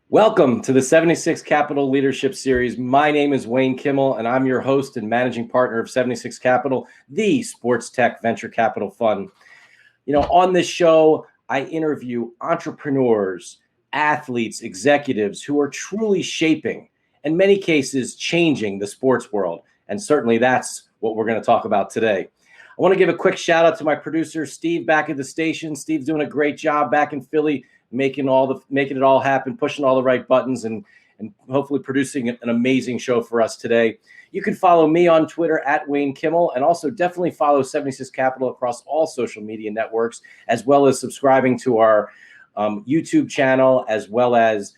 Welcome to the 76 Capital Leadership Series. My name is Wayne Kimmel, and I'm your host and managing partner of 76 Capital, the sports tech venture capital fund. On this show, I interview entrepreneurs, athletes, executives who are truly shaping, in many cases, changing the sports world. And certainly that's what we're going to talk about today. I want to give a quick shout out to my producer, Steve, back at the station. Steve's doing a great job back in Philly, making it all happen, pushing all the right buttons, and hopefully producing an amazing show for us today. You can follow me on Twitter at Wayne Kimmel, and also definitely follow 76 Capital across all social media networks, as well as subscribing to our YouTube channel, as well as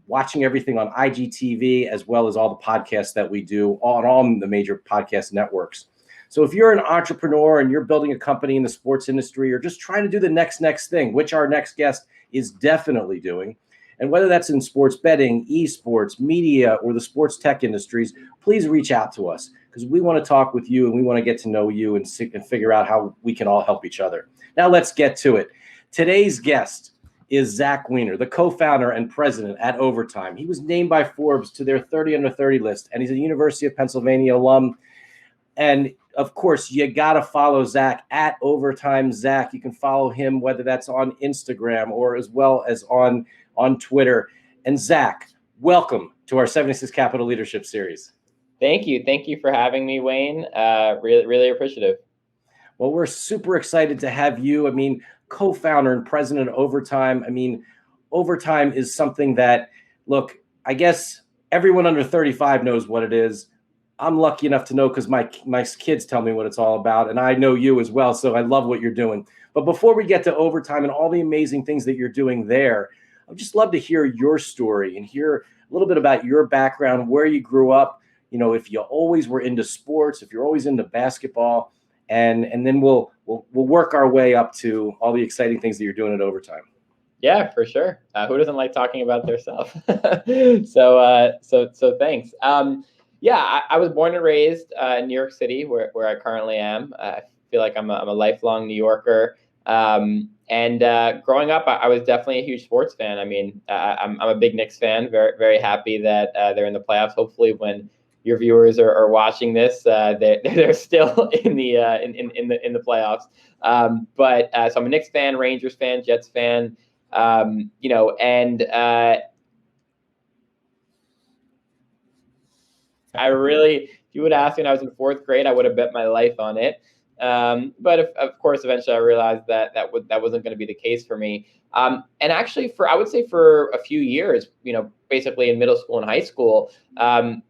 watching everything on IGTV, as well as all the podcasts that we do on all the major podcast networks. So if you're an entrepreneur and you're building a company in the sports industry, or just trying to do the next thing, which our next guest is definitely doing, and whether that's in sports betting, esports, media, or the sports tech industries, please reach out to us, because we want to talk with you and we want to get to know you and figure out how we can all help each other. Now let's get to it. Today's guest is Zack Weiner, the co-founder and president at Overtime. He was named by Forbes to their 30 under 30 list, and he's a University of Pennsylvania alum. And of course, you got to follow Zack at Overtime Zack. You can follow him, whether that's on Instagram or as well as on Twitter. And Zack, welcome to our 76 Capital Leadership Series. Thank you. Thank you for having me, Wayne. Really appreciative. Well, we're super excited to have you. Co-founder and president of Overtime. Overtime is something that, look, I guess everyone under 35 knows what it is. I'm lucky enough to know because my kids tell me what it's all about, and I know you as well, so I love what you're doing. But before we get to Overtime and all the amazing things that you're doing there, I'd just love to hear your story and hear a little bit about your background, where you grew up, if you always were into sports, if you're always into basketball, and then we'll work our way up to all the exciting things that you're doing at Overtime. Yeah, for sure. Who doesn't like talking about their self? So thanks. Yeah, I was born and raised in New York City, where I currently am. I feel like I'm a lifelong New Yorker. And growing up, I was definitely a huge sports fan. I'm a big Knicks fan. Very, very happy that they're in the playoffs. Hopefully, when your viewers are watching this, they're still in the playoffs. So I'm a Knicks fan, Rangers fan, Jets fan. If you would ask me when I was in fourth grade, I would have bet my life on it. But of course, eventually I realized that wasn't going to be the case for me. And actually, I would say for a few years, basically in middle school and high school, I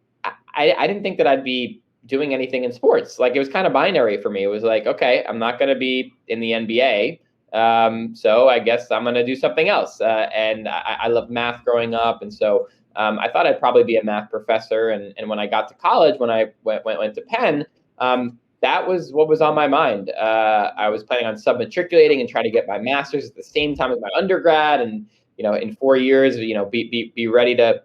didn't think that I'd be doing anything in sports. Like, it was kind of binary for me. It was like, okay, I'm not going to be in the NBA. So I guess I'm going to do something else. And I loved math growing up. And so I thought I'd probably be a math professor. And when I got to college, when I went to Penn, that was what was on my mind. I was planning on sub-matriculating and trying to get my master's at the same time as my undergrad. And, in 4 years, be ready to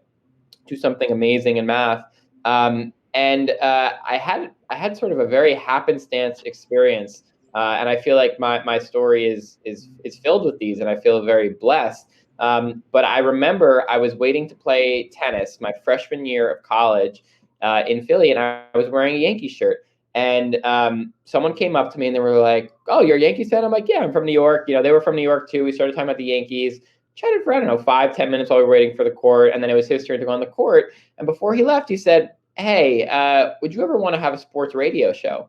do something amazing in math. I had sort of a very happenstance experience. And I feel like my story is filled with these, and I feel very blessed. But I remember I was waiting to play tennis my freshman year of college in Philly, and I was wearing a Yankees shirt. And someone came up to me and they were like, "Oh, you're a Yankees fan?" I'm like, "Yeah, I'm from New York." They were from New York too. We started talking about the Yankees, chatted for, 5-10 minutes while we were waiting for the court. And then it was his turn to go on the court. And before he left, he said, "Hey, would you ever want to have a sports radio show?"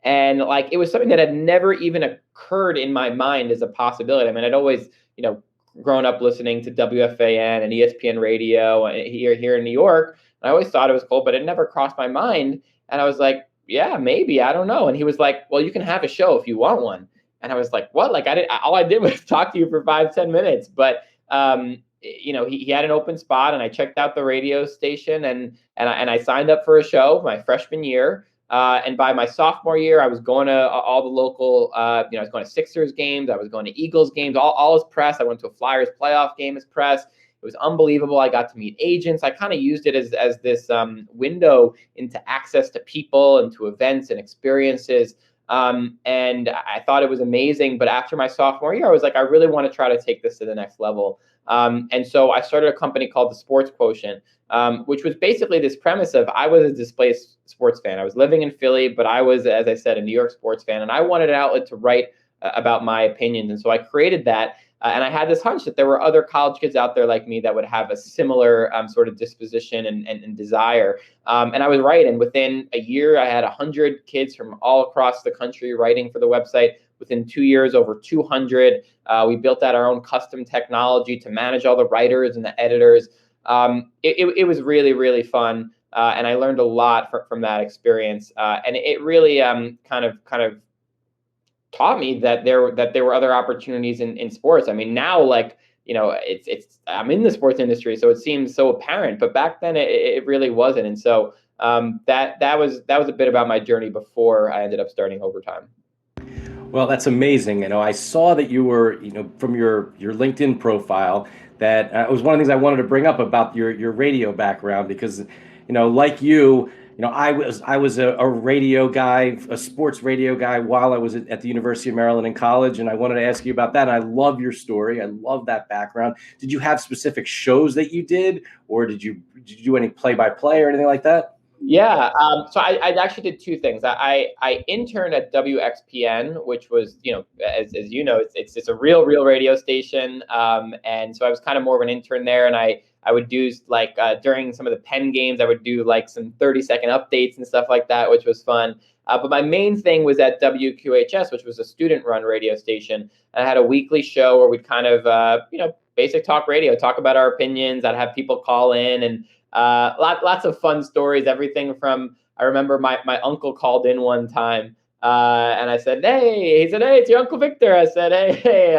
And it was something that had never even occurred in my mind as a possibility. I'd always, grown up listening to WFAN and ESPN radio here in New York. And I always thought it was cool, but it never crossed my mind. And I was like, yeah, maybe, I don't know. And he was like, "Well, you can have a show if you want one." And I was like, what? All I did was talk to you for 5-10 minutes. But, he had an open spot, and I checked out the radio station and I signed up for a show my freshman year. And by my sophomore year, I was going to all the local, I was going to Sixers games. I was going to Eagles games, all as press. I went to a Flyers playoff game as press. It was unbelievable. I got to meet agents. I kind of used it as this window into access to people and to events and experiences. And I thought it was amazing. But after my sophomore year, I was like, I really want to try to take this to the next level. And so I started a company called the Sports Quotient, which was basically this premise of I was a displaced sports fan. I was living in Philly, but I was, as I said, a New York sports fan, and I wanted an outlet to write about my opinions. And so I created that. And I had this hunch that there were other college kids out there like me that would have a similar sort of disposition and desire. And I was right. And within a year, I had 100 kids from all across the country writing for the website. Within 2 years, over 200. We built out our own custom technology to manage all the writers and the editors. It was really, really fun. And I learned a lot from that experience. And it really kind of taught me that there were other opportunities in sports. I mean, now, like, it's I'm in the sports industry, so it seems so apparent, but back then it really wasn't. And so that was a bit about my journey before I ended up starting Overtime. Well, that's amazing. I saw that you were, from your LinkedIn profile, that it was one of the things I wanted to bring up about your radio background, because, like you, I was a radio guy, a sports radio guy while I was at the University of Maryland in college, and I wanted to ask you about that. And I love your story. I love that background. Did you have specific shows that you did, or did you do any play-by-play or anything like that? Yeah, so I actually did two things. I interned at WXPN, which was, as you know, it's a real radio station, and so I was kind of more of an intern there, and I would do like during some of the Penn games, I would do like some 30-second updates and stuff like that, which was fun. But my main thing was at WQHS, which was a student-run radio station, and I had a weekly show where we'd kind of basic talk radio, talk about our opinions. I'd have people call in and lots of fun stories, everything from, I remember my uncle called in one time, and I said, hey, he said, hey, it's your Uncle Victor. I said, hey,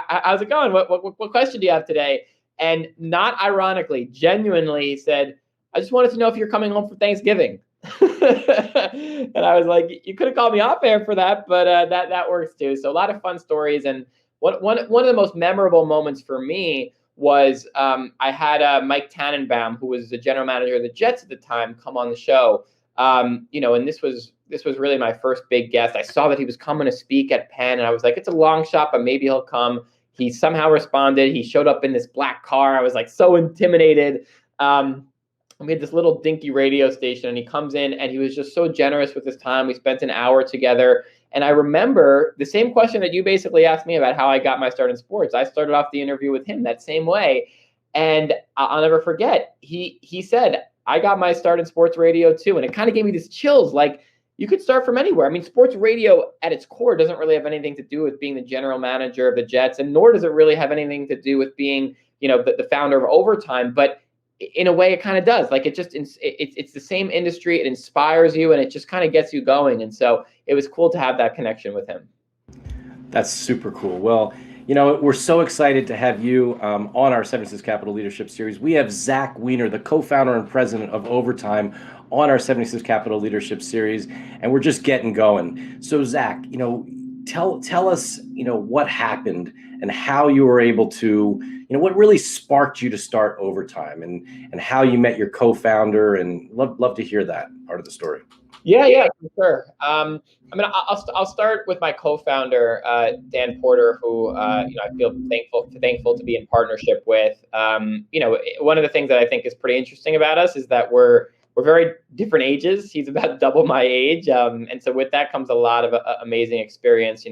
how's it going? What question do you have today? And not ironically, genuinely, he said, I just wanted to know if you're coming home for Thanksgiving. And I was like, you could have called me off air for that, but that works too. So a lot of fun stories. And one of the most memorable moments for me was I had Mike Tannenbaum, who was the general manager of the Jets at the time, come on the show. And this was really my first big guest. I saw that he was coming to speak at Penn, and I was like, it's a long shot, but maybe he'll come. He somehow responded. He showed up in this black car. I was like so intimidated. We had this little dinky radio station, and he comes in, and he was just so generous with his time. We spent an hour together. And I remember the same question that you basically asked me about how I got my start in sports. I started off the interview with him that same way. And I'll never forget, he said, I got my start in sports radio too. And it kind of gave me this chills, like, you could start from anywhere. I mean, sports radio at its core doesn't really have anything to do with being the general manager of the Jets, and nor does it really have anything to do with being, the founder of Overtime. But in a way, it kind of does. Like, it's the same industry. It inspires you, and it just kind of gets you going. And so it was cool to have that connection with him. That's super cool. Well, we're so excited to have you on our 76 Capital Leadership Series. We have Zack Weiner, the co-founder and president of Overtime, on our 76 Capital Leadership Series, and we're just getting going. So, Zack, tell us, what happened and how you were able to, what really sparked you to start Overtime, and how you met your co-founder, and love to hear that part of the story. Yeah, for sure. I'll start with my co-founder, Dan Porter, who I feel thankful to be in partnership with. One of the things that I think is pretty interesting about us is that we're very different ages. He's about double my age, and so with that comes a lot of amazing experience.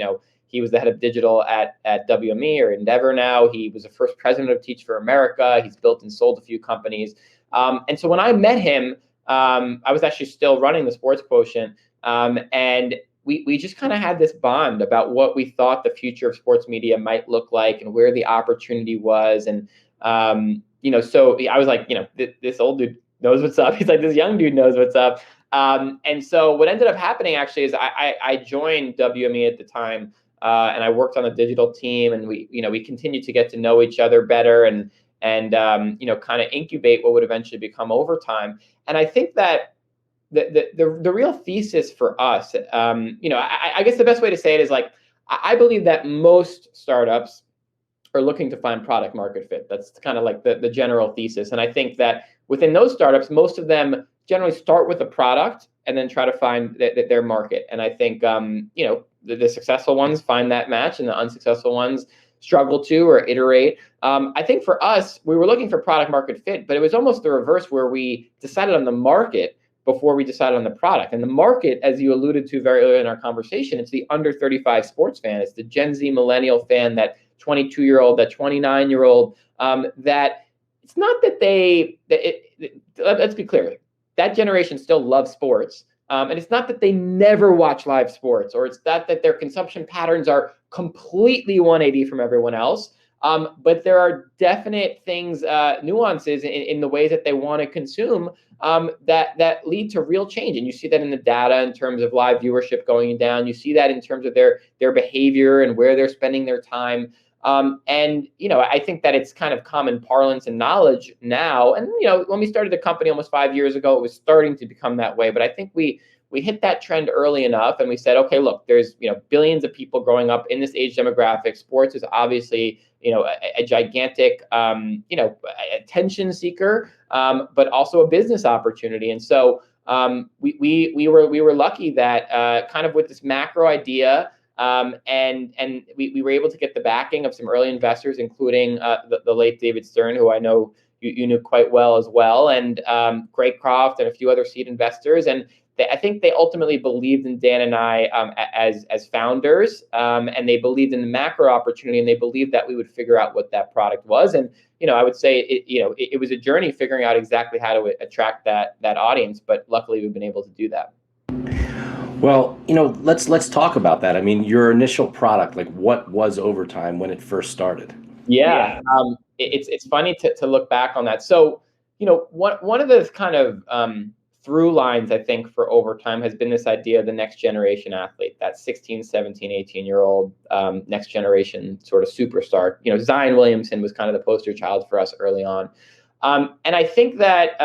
He was the head of digital at WME, or Endeavor now. He was the first president of Teach for America. He's built and sold a few companies, and so when I met him, I was actually still running the Sports Quotient, and we just kind of had this bond about what we thought the future of sports media might look like and where the opportunity was. And, so I was like, this old dude knows what's up. He's like, this young dude knows what's up. And so what ended up happening actually is I joined WME at the time, and I worked on the digital team, and we continued to get to know each other better and kind of incubate what would eventually become Overtime. And I think that the real thesis for us, I guess the best way to say it is, like, I believe that most startups are looking to find product market fit. That's kind of like the general thesis. And I think that within those startups, most of them generally start with a product and then try to find their market. And I think, the successful ones find that match, and the unsuccessful ones struggle to or iterate. I think for us, we were looking for product market fit, but it was almost the reverse, where we decided on the market before we decided on the product. And the market, as you alluded to very early in our conversation, it's the under 35 sports fan. It's the Gen Z millennial fan, that 22-year-old, that 29-year-old, that it's not that let's be clear, that generation still loves sports. And it's not that they never watch live sports, or it's that their consumption patterns are completely 180 from everyone else. But there are definite things, nuances in the ways that they want to consume, that lead to real change. And you see that in the data in terms of live viewership going down. You see that in terms of their behavior and where they're spending their time. And, I think that it's kind of common parlance and knowledge now. And, when we started the company almost 5 years ago, it was starting to become that way. But I think we hit that trend early enough, and we said, okay, look, there's, billions of people growing up in this age demographic. Sports is obviously, a gigantic, attention seeker, but also a business opportunity. And so we were lucky that kind of with this macro idea, and we were able to get the backing of some early investors, including the late David Stern, who I know you knew quite well as well, and Greg Croft and a few other seed investors. And I think they ultimately believed in Dan and I as founders, and they believed in the macro opportunity, and they believed that we would figure out what that product was. And I would say it was a journey figuring out exactly how to attract that audience, but luckily we've been able to do that. Well, let's talk about that. I mean, your initial product, like what was Overtime when it first started? Yeah. It's funny to look back on that. So, one of the kind of through lines, I think, for Overtime has been this idea of the next generation athlete, that 16, 17, 18-year-old next generation sort of superstar. Zion Williamson was kind of the poster child for us early on. And I think that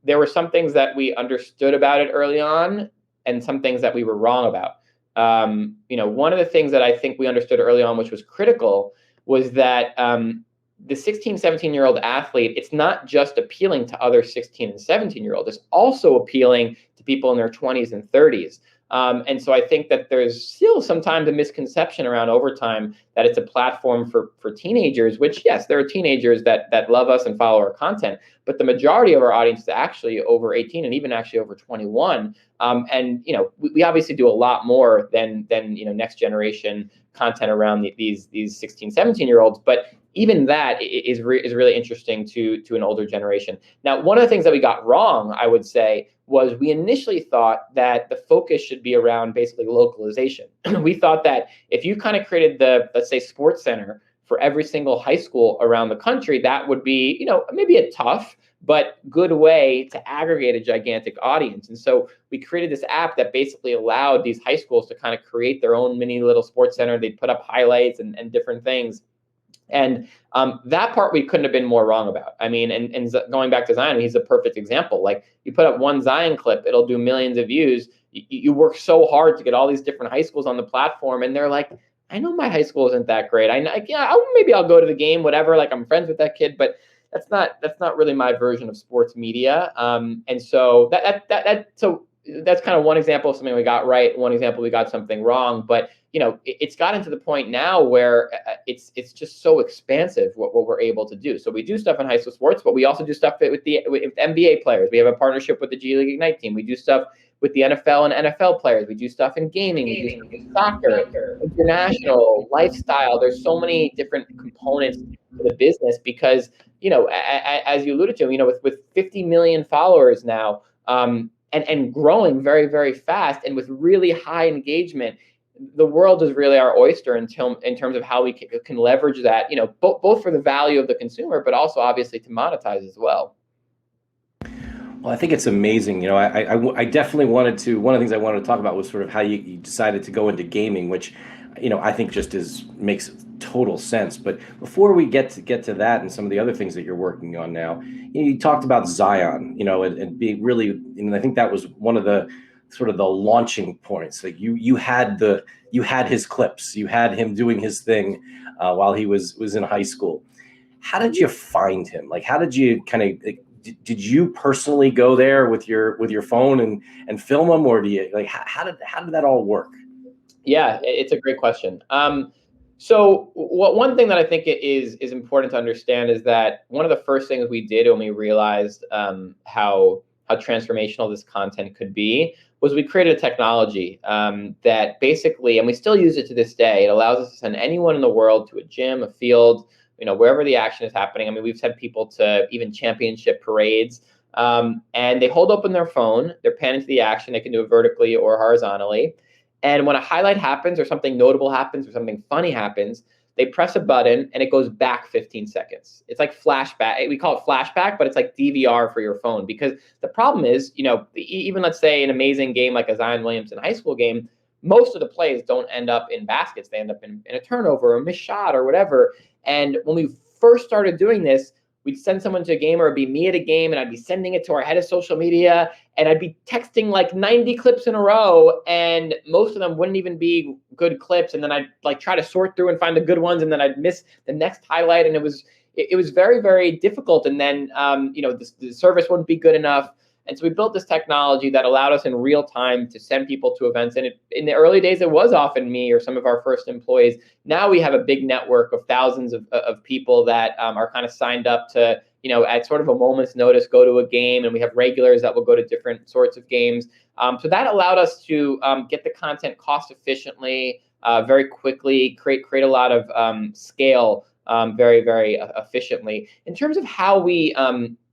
there were some things that we understood about it early on, and some things that we were wrong about. One of the things that I think we understood early on, which was critical, was that the 16, 17-year-old athlete, it's not just appealing to other 16 and 17-year-olds. It's also appealing to people in their 20s and 30s. And so I think that there's still sometimes a misconception around Overtime that it's a platform for teenagers, which, yes, there are teenagers that love us and follow our content, but the majority of our audience is actually over 18 and even actually over 21. And, we obviously do a lot more than next generation content around these 16, 17-year-olds, but even that is really interesting to an older generation. Now, one of the things that we got wrong, I would say, was we initially thought that the focus should be around basically localization. We thought that if you kind of created the, let's say, sports center for every single high school around the country, that would be, maybe a tough but good way to aggregate a gigantic audience. And so we created this app that basically allowed these high schools to kind of create their own mini little sports center. They'd put up highlights and different things. And that part we couldn't have been more wrong about. I mean, and going back to Zion, he's a perfect example. Like, you put up one Zion clip, it'll do millions of views. You work so hard to get all these different high schools on the platform, and they're like, I know my high school isn't that great. Maybe I'll go to the game, whatever. Like, I'm friends with that kid, but that's not really my version of sports media. And so so that's kind of one example of something we got right. One example we got something wrong, but it's gotten to the point now where it's just so expansive what we're able to do. So we do stuff in high school sports, but we also do stuff with NBA players. We have a partnership with the G League Ignite team. We do stuff with the NFL and NFL players. We do stuff in gaming. We do stuff in soccer, international, lifestyle. There's so many different components to the business because, as you alluded to, with 50 million followers now, and growing very, very fast, and with really high engagement, the world is really our oyster in terms of how we can leverage that, both for the value of the consumer, but also obviously to monetize as well. Well, I think it's amazing. I definitely one of the things I wanted to talk about was sort of how you decided to go into gaming, which, I think just makes total sense. But before we get to that and some of the other things that you're working on now, you talked about Zion, and being really, and I think that was one of the sort of the launching points. Like you had his clips, you had him doing his thing while he was in high school. How did you find him? Like, how did you kind of, did you personally go there with your phone and film him, or do you, like, how did that all work? Yeah, it's a great question. So one thing that I think is important to understand is that one of the first things we did when we realized how transformational this content could be was we created a technology that basically, and we still use it to this day, it allows us to send anyone in the world to a gym, a field, wherever the action is happening. I mean, we've sent people to even championship parades, and they hold open their phone, they're panning to the action, they can do it vertically or horizontally. And when a highlight happens or something notable happens or something funny happens, they press a button and it goes back 15 seconds. It's like flashback. We call it flashback, but it's like DVR for your phone. Because the problem is, even let's say an amazing game like a Zion Williamson high school game, most of the plays don't end up in baskets. They end up in a turnover or a missed shot or whatever. And when we first started doing this, we'd send someone to a game, or it'd be me at a game, and I'd be sending it to our head of social media, and I'd be texting like 90 clips in a row, and most of them wouldn't even be good clips. And then I'd like try to sort through and find the good ones, and then I'd miss the next highlight, and it was very, very difficult. And then the service wouldn't be good enough. And so we built this technology that allowed us in real time to send people to events. And in the early days, it was often me or some of our first employees. Now we have a big network of thousands of people that are kind of signed up to, at sort of a moment's notice, go to a game. And we have regulars that will go to different sorts of games. So that allowed us to get the content cost efficiently, very quickly, create a lot of scale very, very efficiently. In terms of how we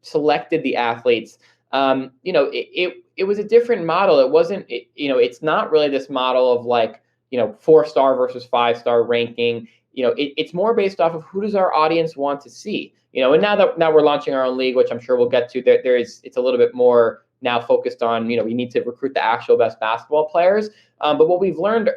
selected the athletes, it was a different model. It wasn't, it's not really this model of like, 4-star versus 5-star ranking. It's more based off of who does our audience want to see. And now we're launching our own league, which I'm sure we'll get to. It's a little bit more now focused on, we need to recruit the actual best basketball players. But what we've learned,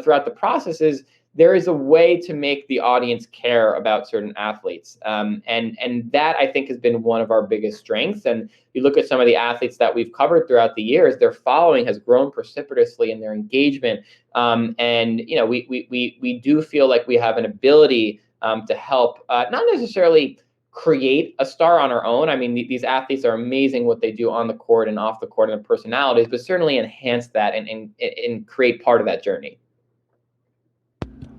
throughout the process is there is a way to make the audience care about certain athletes. And that, I think, has been one of our biggest strengths. And you look at some of the athletes that we've covered throughout the years, their following has grown precipitously in their engagement. And we do feel like we have an ability to help, not necessarily create a star on our own. I mean, these athletes are amazing what they do on the court and off the court and their personalities, but certainly enhance that and create part of that journey.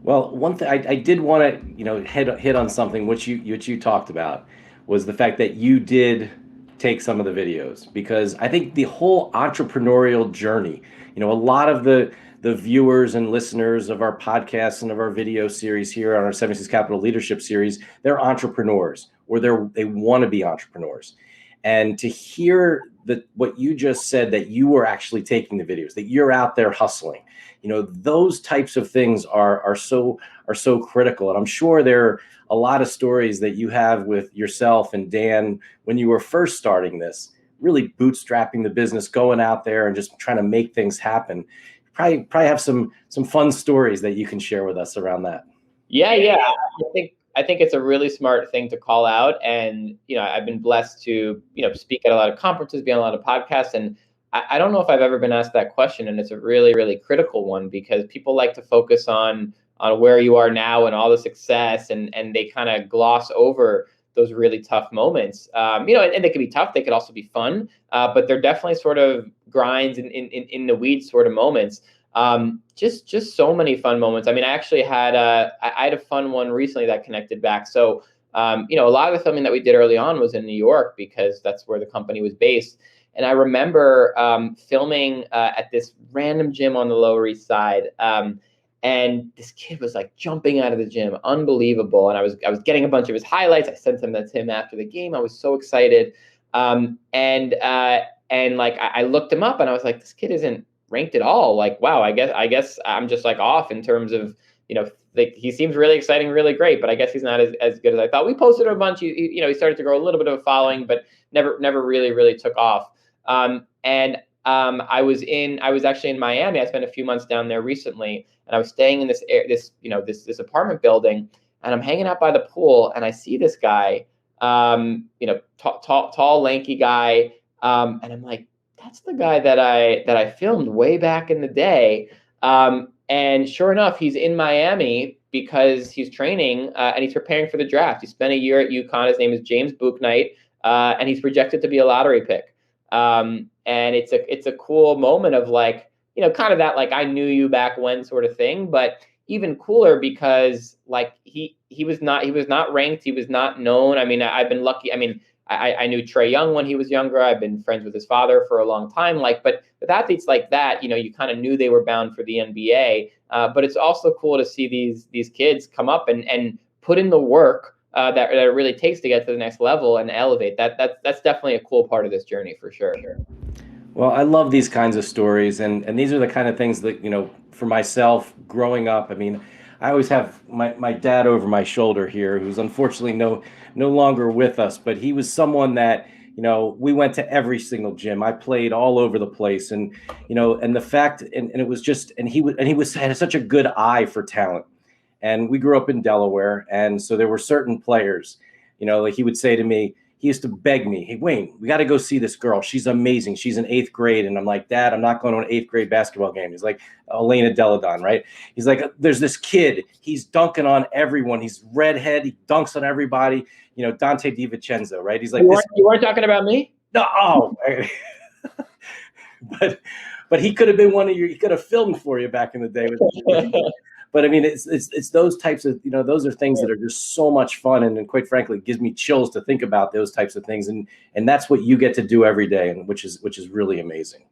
Well, one thing I did want to, hit on something which you talked about was the fact that you did take some of the videos, because I think the whole entrepreneurial journey, a lot of the viewers and listeners of our podcasts and of our video series here on our 76 Capital Leadership Series, they're entrepreneurs, or they want to be entrepreneurs. And to hear what you just said, that you were actually taking the videos, that you're out there hustling, those types of things are so critical. And I'm sure there are a lot of stories that you have with yourself and Dan when you were first starting this, really bootstrapping the business, going out there and just trying to make things happen. Probably have some fun stories that you can share with us around that. Yeah. I think it's a really smart thing to call out. And, I've been blessed to, speak at a lot of conferences, be on a lot of podcasts. And I don't know if I've ever been asked that question. And it's a really, really critical one, because people like to focus on where you are now and all the success, and they kind of gloss over those really tough moments. And they can be tough. They could also be fun, but they're definitely sort of grinds in the weeds sort of moments. Just so many fun moments. I mean, I actually had I had a fun one recently that connected back. So, a lot of the filming that we did early on was in New York, because that's where the company was based. And I remember filming at this random gym on the Lower East Side. And this kid was like jumping out of the gym, unbelievable. And I was getting a bunch of his highlights. I sent them to him after the game. I was so excited. And like I looked him up, and I was like, this kid isn't ranked at all. Like, wow, I guess I'm just like off in terms of, like, he seems really exciting, really great, but I guess he's not as good as I thought. We posted a bunch. He started to grow a little bit of a following, but never really took off. I was actually in Miami. I spent a few months down there recently, and I was staying in this apartment building, and I'm hanging out by the pool, and I see this guy, tall, lanky guy, and I'm like, that's the guy that I filmed way back in the day. And sure enough, he's in Miami because he's training and he's preparing for the draft. He spent a year at UConn. His name is James Bouknight, and he's projected to be a lottery pick. And it's a cool moment of like, kind of that like I knew you back when sort of thing. But even cooler because like he was not ranked, he was not known. I mean, I've been lucky. I mean, I knew Trae Young when he was younger. I've been friends with his father for a long time. Like, but with athletes like that, you kind of knew they were bound for the NBA. But it's also cool to see these kids come up and put in the work that it really takes to get to the next level and elevate. That's definitely a cool part of this journey for sure. Well, I love these kinds of stories, and these are the kind of things that, for myself growing up, I mean, I always have my dad over my shoulder here, who's unfortunately no longer with us, but he was someone that, we went to every single gym. I played all over the place, and and the fact, and it was just, and he had such a good eye for talent. And we grew up in Delaware, and so there were certain players, like he would say to me, he used to beg me, "Hey, Wayne, we got to go see this girl. She's amazing. She's in 8th grade." And I'm like, "Dad, I'm not going to an 8th grade basketball game." He's like, "Elena Deladon," right? He's like, "There's this kid. He's dunking on everyone. He's redhead. He dunks on everybody. Dante DiVincenzo," right? He's like, you weren't talking about me? No. Oh. but he could have been he could have filmed for you back in the day. But I mean, it's those types of, those are things that are just so much fun. And quite frankly, it gives me chills to think about those types of things. And that's what you get to do every day, and which is really amazing.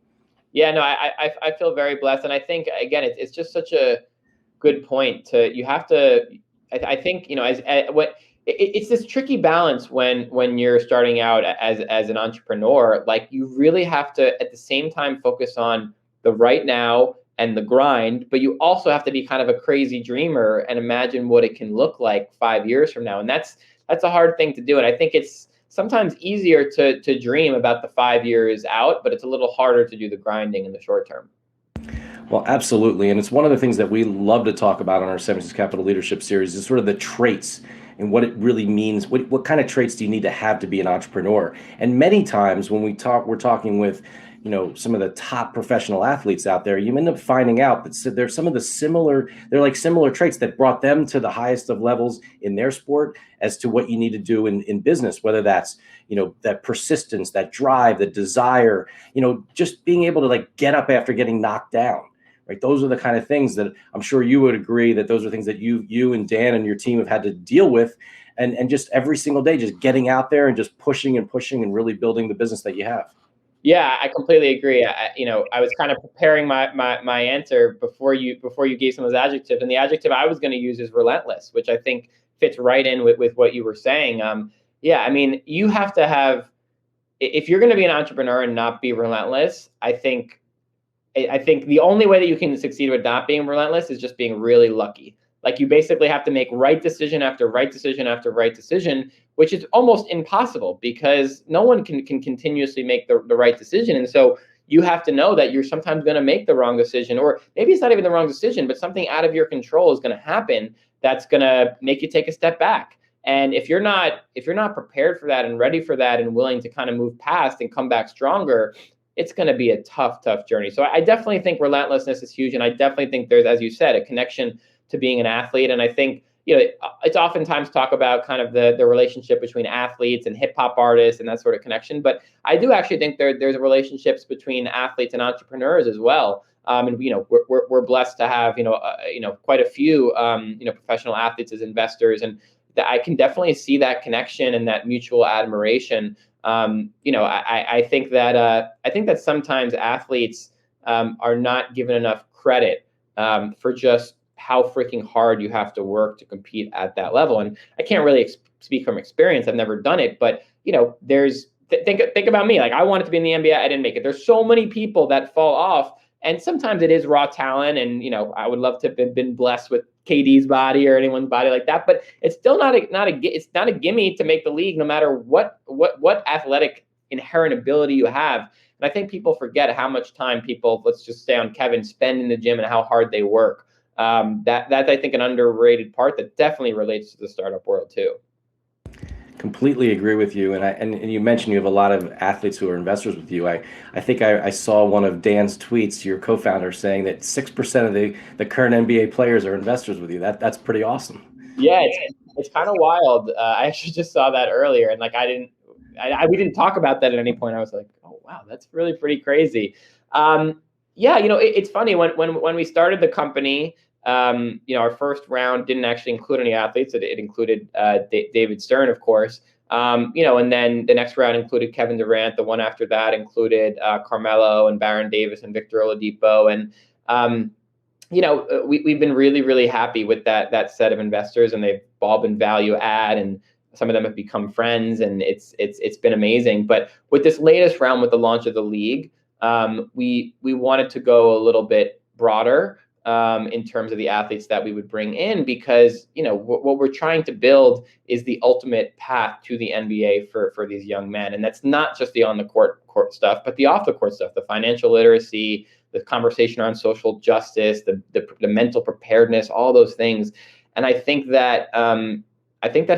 Yeah, no, I feel very blessed. And I think, again, it's just such a good point I think, it's this tricky balance when you're starting out as an entrepreneur. Like, you really have to, at the same time, focus on the right now and the grind, but you also have to be kind of a crazy dreamer and imagine what it can look like 5 years from now. And that's a hard thing to do. And I think it's sometimes easier to dream about the 5 years out, but it's a little harder to do the grinding in the short term. Well, absolutely. And it's one of the things that we love to talk about on our 76 Capital Leadership Series is sort of the traits and what it really means. What kind of traits do you need to have to be an entrepreneur? And many times when we're talking with some of the top professional athletes out there, you end up finding out that there's some of the similar traits that brought them to the highest of levels in their sport as to what you need to do in business, whether that's, that persistence, that drive, the desire, just being able to like get up after getting knocked down, right? Those are the kind of things that I'm sure you would agree that those are things that you and Dan and your team have had to deal with, and just every single day, just getting out there and just pushing and really building the business that you have. Yeah, I completely agree. I was kind of preparing my answer before you gave some of those adjectives, and the adjective I was going to use is relentless, which I think fits right in with what you were saying. Yeah, I mean, you have to have, if you're going to be an entrepreneur and not be relentless, I think the only way that you can succeed with not being relentless is just being really lucky. Like, you basically have to make right decision after right decision after right decision, which is almost impossible because no one can continuously make the right decision. And so you have to know that you're sometimes going to make the wrong decision, or maybe it's not even the wrong decision, but something out of your control is going to happen that's going to make you take a step back. And if you're not prepared for that and ready for that and willing to kind of move past and come back stronger, it's going to be a tough journey. So I definitely think relentlessness is huge. And I definitely think there's, as you said, a connection to being an athlete. And I think, it's oftentimes talk about kind of the relationship between athletes and hip hop artists and that sort of connection. But I do actually think there's relationships between athletes and entrepreneurs as well. And we're blessed to have quite a few professional athletes as investors, and I can definitely see that connection and that mutual admiration. I think that sometimes athletes are not given enough credit for just how freaking hard you have to work to compete at that level. And I can't really speak from experience. I've never done it, but think about me. Like, I wanted to be in the NBA. I didn't make it. There's so many people that fall off, and sometimes it is raw talent. And, I would love to have been blessed with KD's body or anyone's body like that, but it's still not a gimme to make the league, no matter what athletic inherent ability you have. And I think people forget how much time people, let's just stay on Kevin, spend in the gym and how hard they work. That's I think an underrated part that definitely relates to the startup world too. Completely agree with you. And you mentioned you have a lot of athletes who are investors with you. I think I saw one of Dan's tweets, your co-founder, saying that 6% of the current NBA players are investors with you. That's pretty awesome. Yeah, it's kind of wild. I actually just saw that earlier, and like we didn't talk about that at any point. I was like, oh wow, that's really pretty crazy. Yeah, it's funny when we started the company. Our first round didn't actually include any athletes. It included David Stern, of course. And then the next round included Kevin Durant. The one after that included Carmelo and Baron Davis and Victor Oladipo. And we've been really, really happy with that set of investors, and they've all been value add, and some of them have become friends, and it's been amazing. But with this latest round, with the launch of the league, we wanted to go a little bit broader in terms of the athletes that we would bring in, because what we're trying to build is the ultimate path to the NBA for these young men, and that's not just the on the court stuff, but the off the court stuff, the financial literacy, the conversation around social justice, the mental preparedness, all those things. And I think that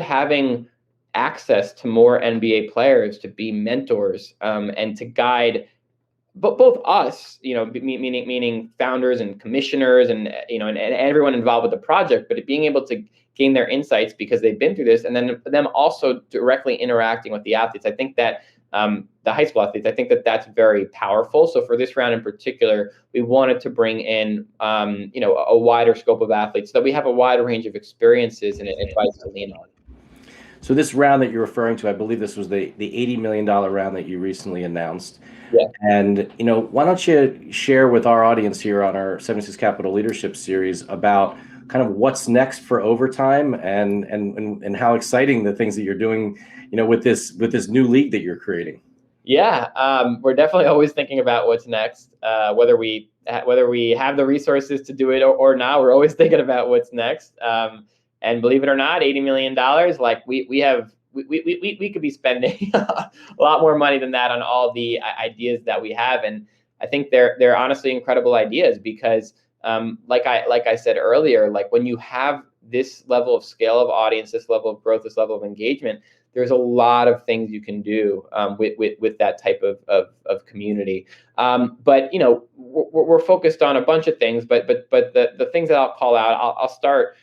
having access to more NBA players to be mentors and to guide, but both us, meaning founders and commissioners and everyone involved with the project, but being able to gain their insights because they've been through this, and then them also directly interacting with the athletes. I think that the high school athletes, I think that that's very powerful. So for this round in particular, we wanted to bring in, a wider scope of athletes so that we have a wider range of experiences and advice to lean on. So this round that you're referring to, I believe this was the $80 million round that you recently announced. Yeah. And, why don't you share with our audience here on our 76 Capital Leadership Series about kind of what's next for Overtime and how exciting the things that you're doing, with this new league that you're creating. Yeah, we're definitely always thinking about what's next, whether we have the resources to do it or not. We're always thinking about what's next. And believe it or not, $80 million, like we could be spending a lot more money than that on all the ideas that we have. And I think they're honestly incredible ideas because, like I said earlier, like when you have this level of scale of audience, this level of growth, this level of engagement, there's a lot of things you can do with that type of community. But we're focused on a bunch of things. But the things that I'll call out, I'll start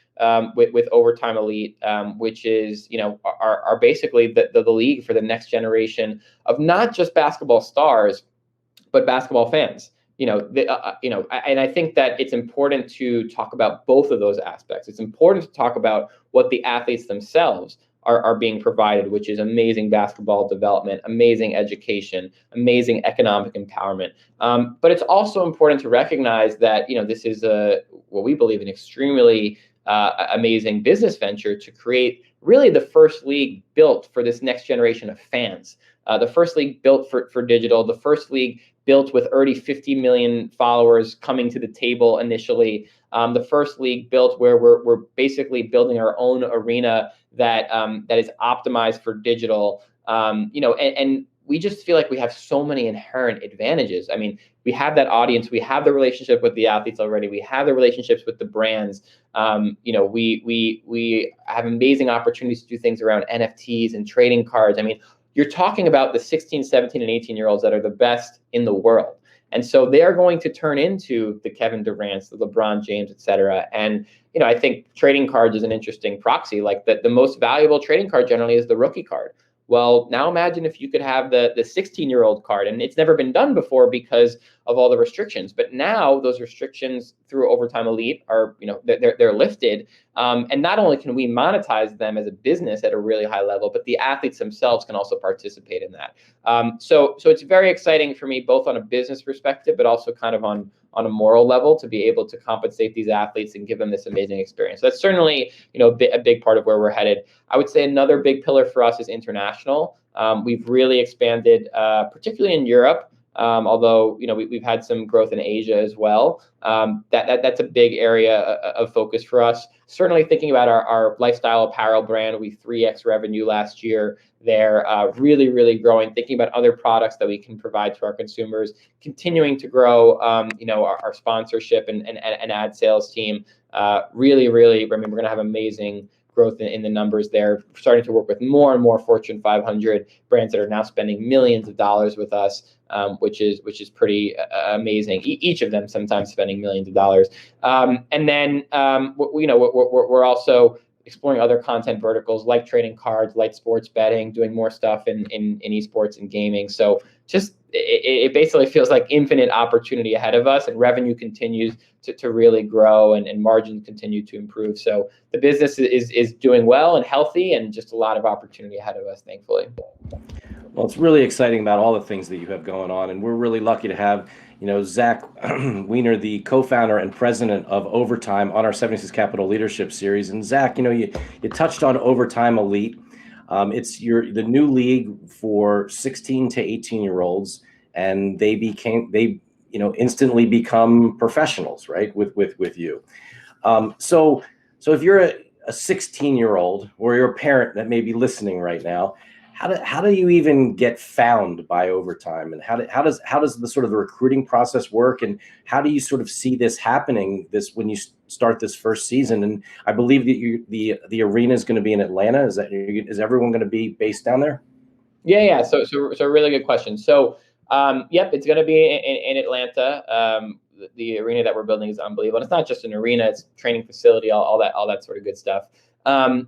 with Overtime Elite, which is are basically the league for the next generation of not just basketball stars, but basketball fans. And I think that it's important to talk about both of those aspects. It's important to talk about what the athletes themselves are being provided, which is amazing basketball development, amazing education, amazing economic empowerment. But it's also important to recognize that this is what we believe an extremely amazing business venture to create really the first league built for this next generation of fans. The first league built for digital, the first league built with already 50 million followers coming to the table initially. The first league built where we're basically building our own arena that is optimized for digital. And we just feel like we have so many inherent advantages. I mean, we have that audience, we have the relationship with the athletes already, we have the relationships with the brands. We have amazing opportunities to do things around NFTs and trading cards. I mean, you're talking about the 16, 17, and 18-year-olds that are the best in the world. And so they are going to turn into the Kevin Durants, the LeBron James, et cetera. And, I think trading cards is an interesting proxy. Like the most valuable trading card generally is the rookie card. Well, now imagine if you could have the 16-year-old card, and it's never been done before because of all the restrictions. But now those restrictions through Overtime Elite are, they're lifted. And not only can we monetize them as a business at a really high level, but the athletes themselves can also participate in that. So it's very exciting for me, both on a business perspective, but also kind of on a moral level, to be able to compensate these athletes and give them this amazing experience. So that's certainly, a big part of where we're headed. I would say another big pillar for us is international. We've really expanded, particularly in Europe. Although we've had some growth in Asia as well. That's a big area of focus for us. Certainly thinking about our lifestyle apparel brand, we 3x revenue last year. They're really, really growing. Thinking about other products that we can provide to our consumers, continuing to grow. Our sponsorship and ad sales team. Really, really. I mean, we're going to have amazing growth in the numbers there. We're starting to work with more and more Fortune 500 brands that are now spending millions of dollars with us, which is pretty amazing. Each of them sometimes spending millions of dollars. And then we're also exploring other content verticals like trading cards, like sports betting, doing more stuff in esports and gaming. So just it basically feels like infinite opportunity ahead of us, and revenue continues to really grow, and margins continue to improve. So the business is doing well and healthy, and just a lot of opportunity ahead of us, thankfully. Well, it's really exciting about all the things that you have going on, and we're really lucky to have, Zack Weiner, the co-founder and president of Overtime, on our 76 Capital Leadership Series. And Zack, you touched on Overtime Elite. It's the new league for 16 to 18-year-olds, and they instantly become professionals, right? With you. So if you're a 16-year-old, or you're a parent that may be listening right now, how do you even get found by Overtime, and how does the sort of the recruiting process work, and how do you sort of see this happening when you start this first season? And I believe that the arena is going to be in Atlanta. Is everyone going to be based down there? Yeah. So a really good question. So yep, it's going to be in Atlanta. The arena that we're building is unbelievable. And it's not just an arena; it's a training facility, all that sort of good stuff. And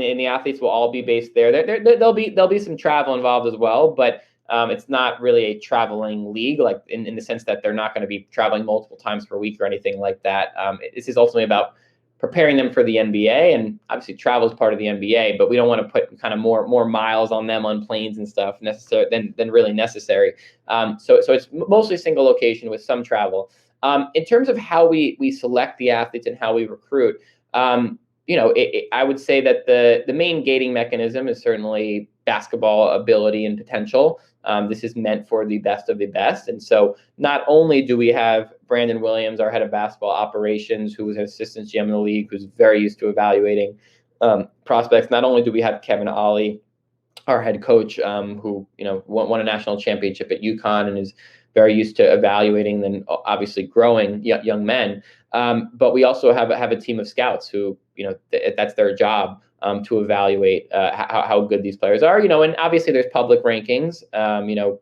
the athletes will all be based there. There'll be some travel involved as well, but it's not really a traveling league, like in the sense that they're not going to be traveling multiple times per week or anything like that. This is ultimately about preparing them for the NBA, and obviously travel is part of the NBA, but we don't want to put kind of more miles on them on planes and stuff than really necessary. So it's mostly single location with some travel. In terms of how we select the athletes and how we recruit, I would say that the main gating mechanism is certainly basketball ability and potential. This is meant for the best of the best. And so not only do we have Brandon Williams, our head of basketball operations, who was an assistant GM in the league, who's very used to evaluating prospects. Not only do we have Kevin Ollie, our head coach, who won a national championship at UConn and is very used to evaluating and obviously growing young men. But we also have a team of scouts who, that's their job, to evaluate how good these players are. And obviously there's public rankings,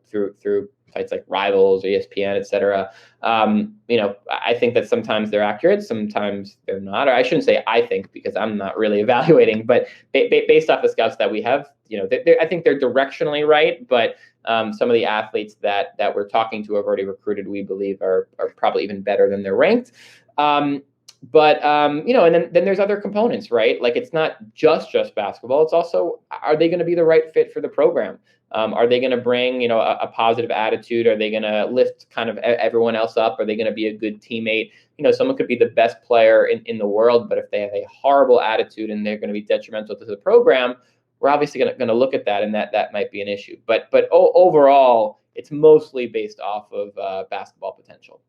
through sites like Rivals or ESPN, et cetera. I think that sometimes they're accurate, sometimes they're not. Or I shouldn't say I think, because I'm not really evaluating, but based off the scouts that we have, I think they're directionally right. But some of the athletes that we're talking to have already recruited, we believe are probably even better than they're ranked. And then there's other components, right? Like, it's not just basketball. It's also, are they going to be the right fit for the program? Are they going to bring, a positive attitude? Are they going to lift kind of everyone else up? Are they going to be a good teammate? Someone could be the best player in the world, but if they have a horrible attitude and they're going to be detrimental to the program, we're obviously going to look at that, and that might be an issue. But overall, it's mostly based off of basketball potential.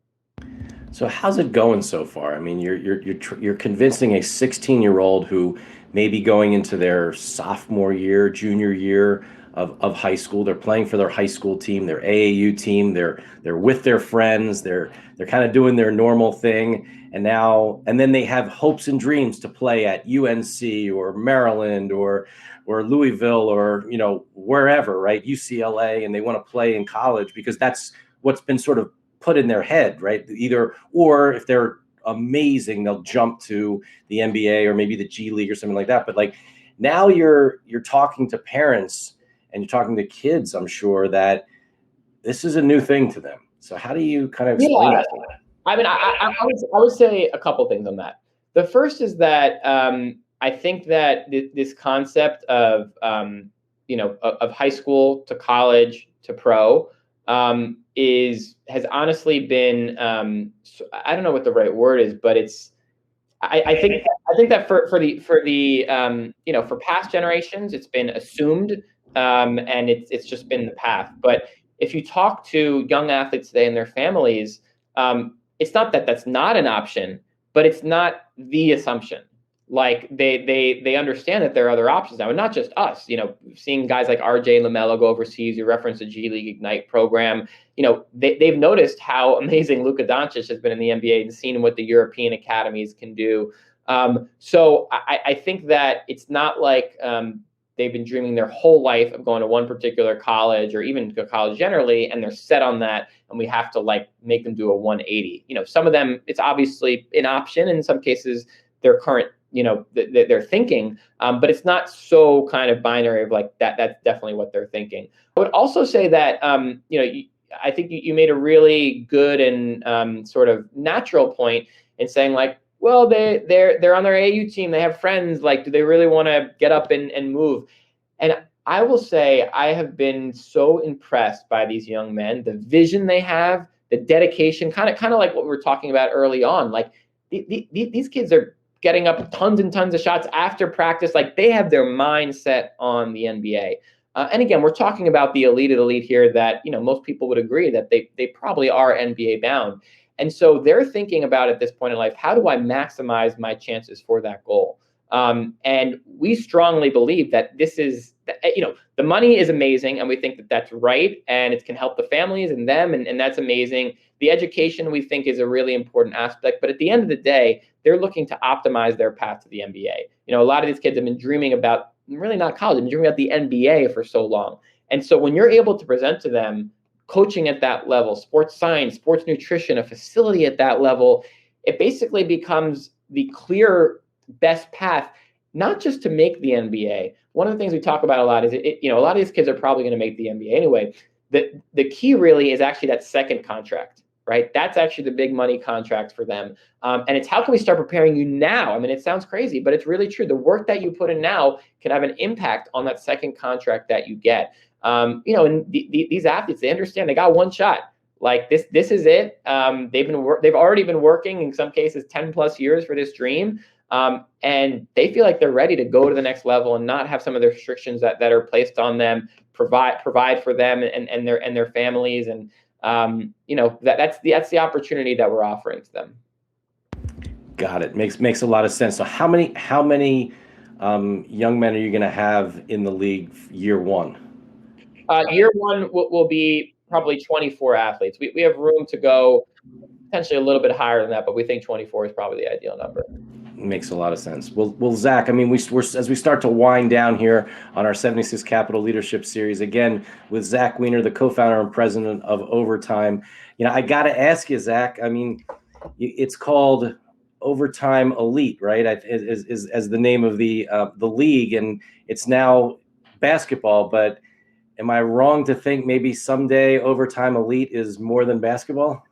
So how's it going so far? I mean, you're convincing a 16-year-old who may be going into their sophomore year, junior year of high school. They're playing for their high school team, their AAU team. They're with their friends. They're kind of doing their normal thing, and then they have hopes and dreams to play at UNC or Maryland or Louisville or wherever, right? UCLA, and they want to play in college because that's what's been sort of put in their head, right? Or if they're amazing, they'll jump to the NBA or maybe the G League or something like that. But like, now you're talking to parents and you're talking to kids, I'm sure, that this is a new thing to them. So how do you kind of explain that to them? I mean, I would say a couple things on that. The first is that I think that this concept of high school to college to pro has honestly been, I don't know what the right word is, but I think that for past generations, it's been assumed, and it's just been the path. But if you talk to young athletes today and their families, it's not that that's not an option, but it's not the assumption. Like, they understand that there are other options now, and not just us. Seeing guys like RJ and LaMelo go overseas. You referenced the G League Ignite program. They've noticed how amazing Luka Doncic has been in the NBA and seen what the European academies can do. So I think that it's not like they've been dreaming their whole life of going to one particular college or even to college generally, and they're set on that, and we have to make them do a 180. Some of them, it's obviously an option. In some cases, their current they're thinking, but it's not so kind of binary of like that. That's definitely what they're thinking. I would also say that I think you made a really good and sort of natural point in saying like, well, they're on their AU team, they have friends. Like, do they really want to get up and move? And I will say I have been so impressed by these young men, the vision they have, the dedication, kind of like what we were talking about early on. Like these kids are getting up tons and tons of shots after practice. Like they have their mindset on the NBA. And again, we're talking about the elite here that, most people would agree that they probably are NBA bound. And so they're thinking about at this point in life, how do I maximize my chances for that goal? And we strongly believe that this is, the money is amazing, and we think that that's right, and it can help the families and them, and that's amazing. The education, we think, is a really important aspect, but at the end of the day, they're looking to optimize their path to the NBA. A lot of these kids have been dreaming about, really not college, they've been dreaming about the NBA for so long. And so when you're able to present to them coaching at that level, sports science, sports nutrition, a facility at that level, it basically becomes the clear best path, not just to make the NBA. One of the things we talk about a lot is, a lot of these kids are probably going to make the NBA anyway. The key really is actually that second contract, right? That's actually the big money contract for them. And it's how can we start preparing you now? I mean, it sounds crazy, but it's really true. The work that you put in now can have an impact on that second contract that you get. And these athletes, they understand they got one shot. Like this is it. They've already been working in some cases 10 plus years for this dream. And they feel like they're ready to go to the next level and not have some of the restrictions that are placed on them, provide for them and their families. And, that's the opportunity that we're offering to them. Got it. Makes a lot of sense. So how many young men are you going to have in the league year one? Year one will be probably 24 athletes. We have room to go potentially a little bit higher than that, but we think 24 is probably the ideal number. Makes a lot of sense. Well, Zach, I mean, we're as we start to wind down here on our 76 Capital Leadership Series, again, with Zack Weiner, the co-founder and president of Overtime. I got to ask you, Zach, I mean, it's called Overtime Elite, right? As the name of the league, and it's now basketball, but am I wrong to think maybe someday Overtime Elite is more than basketball?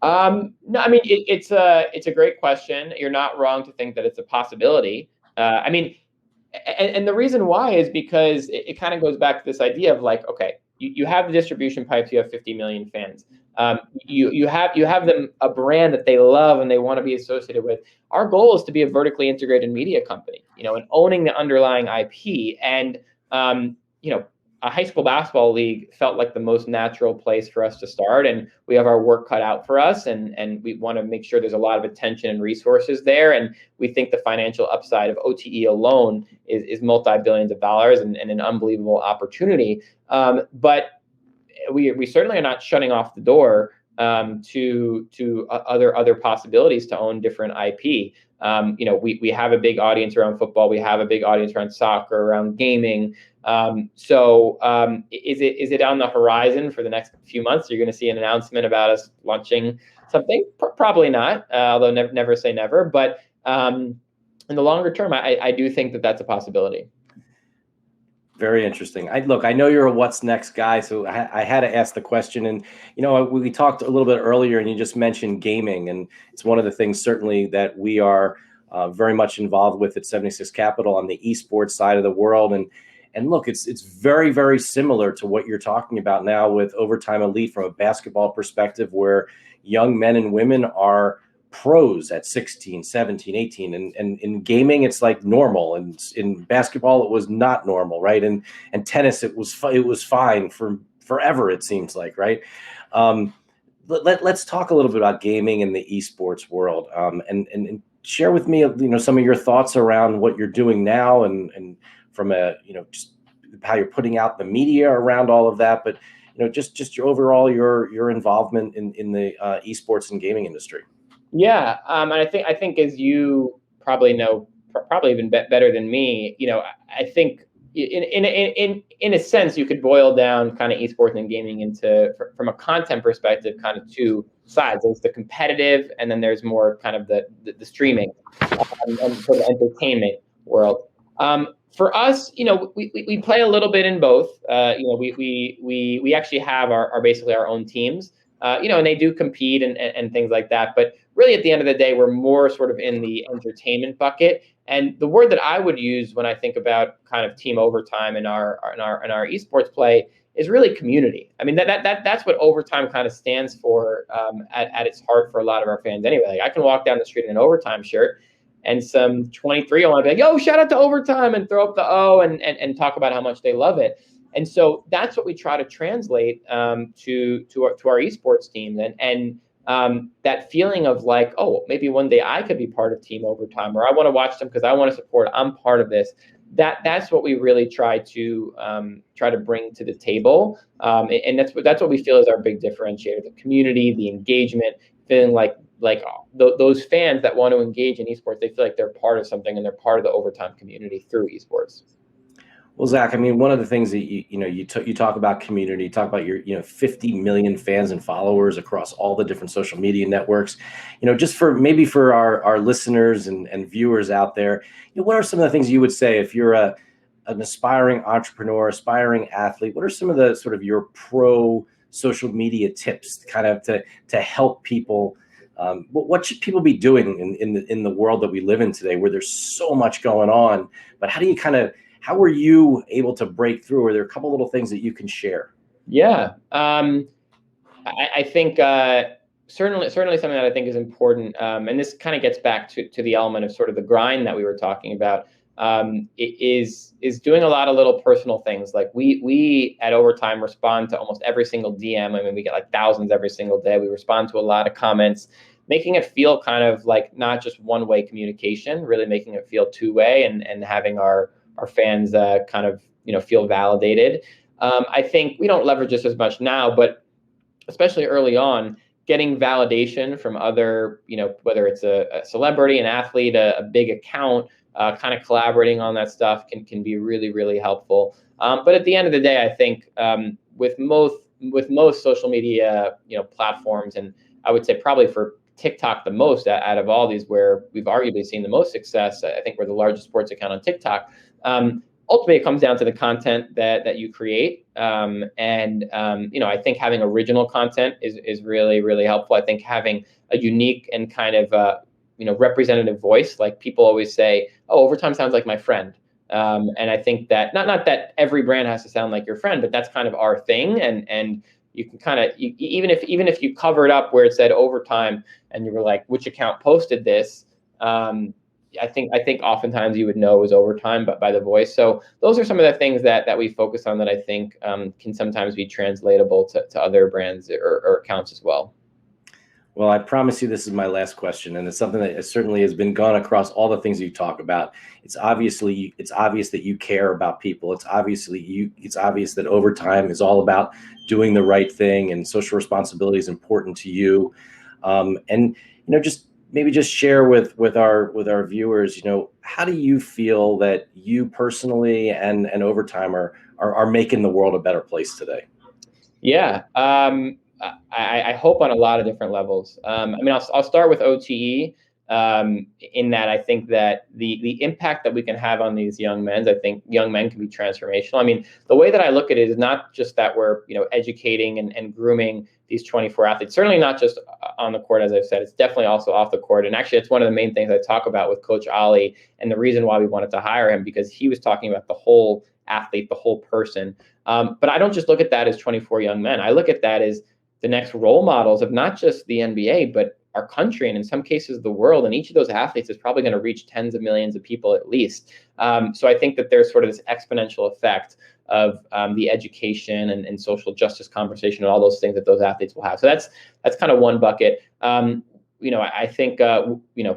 No, I mean, it's a great question. You're not wrong to think that it's a possibility. I mean, and the reason why is because it kind of goes back to this idea of like, okay, you have the distribution pipes, you have 50 million fans. You have them a brand that they love and they want to be associated with. Our goal is to be a vertically integrated media company, and owning the underlying IP. And a high school basketball league felt like the most natural place for us to start, and we have our work cut out for us, and we want to make sure there's a lot of attention and resources there, and we think the financial upside of OTE alone is multi-billions of dollars and an unbelievable opportunity. But we certainly are not shutting off the door to other possibilities to own different IP. We have a big audience around football. We have a big audience around soccer, around gaming. So is it on the horizon for the next few months? You're going to see an announcement about us launching something? Probably not, although never say never. But in the longer term, I do think that that's a possibility. Very interesting. I know you're a what's next guy, so I had to ask the question. And, we talked a little bit earlier and you just mentioned gaming. And it's one of the things certainly that we are very much involved with at 76 Capital on the esports side of the world. And look, it's very, very similar to what you're talking about now with Overtime Elite from a basketball perspective, where young men and women are pros at 16, 17, 18. And in gaming, it's like normal. And in basketball, it was not normal, right? And tennis, it was fine for forever, it seems like, right? Let's talk a little bit about gaming in the esports world, and share with me, some of your thoughts around what you're doing now, and from a, just how you're putting out the media around all of that, but just your overall your involvement in the esports and gaming industry. Yeah, and I think as you probably know, probably even better than me, I think in a sense you could boil down kind of esports and gaming into, from a content perspective, kind of two sides. There's the competitive, and then there's more kind of the streaming and sort of entertainment world. For us, we play a little bit in both. We actually have our basically our own teams, and they do compete and things like that. But really, at the end of the day, we're more sort of in the entertainment bucket. And the word that I would use when I think about kind of team overtime in our esports play is really community. I mean, that's what overtime kind of stands for at its heart for a lot of our fans. Anyway, like I can walk down the street in an overtime shirt, and some 23 will want to be like, "Yo, shout out to overtime," and throw up the O and talk about how much they love it. And so that's what we try to translate to our esports team, and that feeling of like, oh, maybe one day I could be part of team overtime, or I want to watch them because I want to support. I'm part of this. That's what we really try to bring to the table, and that's what we feel is our big differentiator: the community, the engagement, feeling like those fans that want to engage in esports, they feel like they're part of something and they're part of the overtime community through esports. Well, Zach, I mean, one of the things that you talk about community, you talk about your 50 million fans and followers across all the different social media networks. Just for our listeners and viewers out there, what are some of the things you would say if you're an aspiring entrepreneur, aspiring athlete? What are some of the sort of your pro social media tips, kind of to help people? What should people be doing in the world that we live in today, where there's so much going on? But how were you able to break through? Are there a couple little things that you can share? Yeah, I think certainly something that I think is important, and this kind of gets back to the element of sort of the grind that we were talking about. Is doing a lot of little personal things. Like we at Overtime respond to almost every single DM. I mean, we get like thousands every single day. We respond to a lot of comments, making it feel kind of like not just one-way communication, really making it feel two-way, and having our fans kind of feel validated. I think we don't leverage this as much now, but especially early on, getting validation from other, whether it's a celebrity, an athlete, a big account, kind of collaborating on that stuff can be really, really helpful. But at the end of the day, I think with most social media platforms, and I would say probably for TikTok the most out of all these, where we've arguably seen the most success. I think we're the largest sports account on TikTok. Ultimately, it comes down to the content that you create. I think having original content is really, really helpful. I think having a unique and kind of representative voice, like people always say, "Oh, Overtime sounds like my friend." And I think that not that every brand has to sound like your friend, but that's kind of our thing. And you can kind of even if you cover it up where it said Overtime and you were like, which account posted this? I think oftentimes you would know it was Overtime, but by the voice. So those are some of the things that we focus on that I think can sometimes be translatable to other brands or accounts as well. Well, I promise you this is my last question, and it's something that certainly has been gone across all the things you talk about. It's obvious that you care about people. It's obvious that Overtime is all about doing the right thing, and social responsibility is important to you. Just share with our viewers, how do you feel that you personally and Overtime are making the world a better place today? Yeah. I hope on a lot of different levels. I'll start with OTE, in that I think that the impact that we can have on these young men, I think young men can be transformational. I mean, the way that I look at it is not just that we're educating and grooming these 24 athletes, certainly not just on the court, as I've said, it's definitely also off the court. And actually, it's one of the main things I talk about with Coach Ali, and the reason why we wanted to hire him, because he was talking about the whole athlete, the whole person. But I don't just look at that as 24 young men. I look at that as the next role models of not just the NBA, but our country, and in some cases the world. And each of those athletes is probably going to reach tens of millions of people at least. So I think that there's sort of this exponential effect of the education and social justice conversation and all those things that those athletes will have. So that's kind of one bucket. I think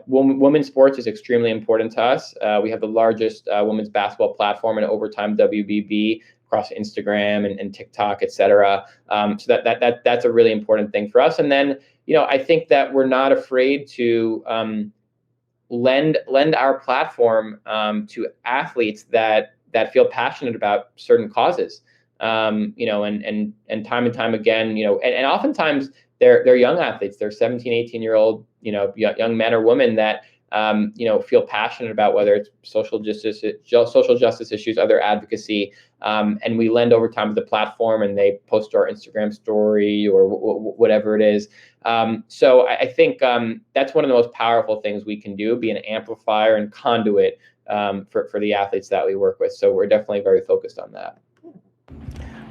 women's sports is extremely important to us. We have the largest women's basketball platform in Overtime WBB, across Instagram and TikTok, et cetera. So that's a really important thing for us. And then, I think that we're not afraid to lend our platform to athletes that feel passionate about certain causes. and time again, and oftentimes they're young athletes. They're 17, 18-year-old, young men or women that, feel passionate about whether it's social justice issues, other advocacy, and we lend over time to the platform, and they post to our Instagram story or whatever it is. So I think that's one of the most powerful things we can do: be an amplifier and conduit for the athletes that we work with. So we're definitely very focused on that.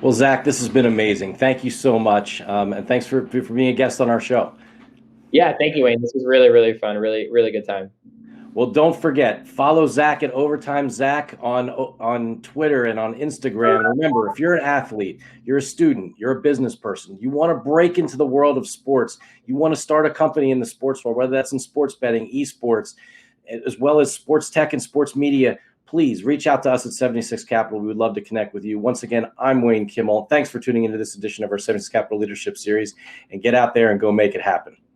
Well, Zack, this has been amazing. Thank you so much, and thanks for being a guest on our show. Yeah, thank you, Wayne. This was really, really fun. Really, really good time. Well, don't forget, follow Zack at Overtime Zack on Twitter and on Instagram. And remember, if you're an athlete, you're a student, you're a business person, you want to break into the world of sports, you want to start a company in the sports world, whether that's in sports betting, esports, as well as sports tech and sports media, please reach out to us at 76 Capital. We would love to connect with you. Once again, I'm Wayne Kimmel. Thanks for tuning into this edition of our 76 Capital Leadership Series, and get out there and go make it happen.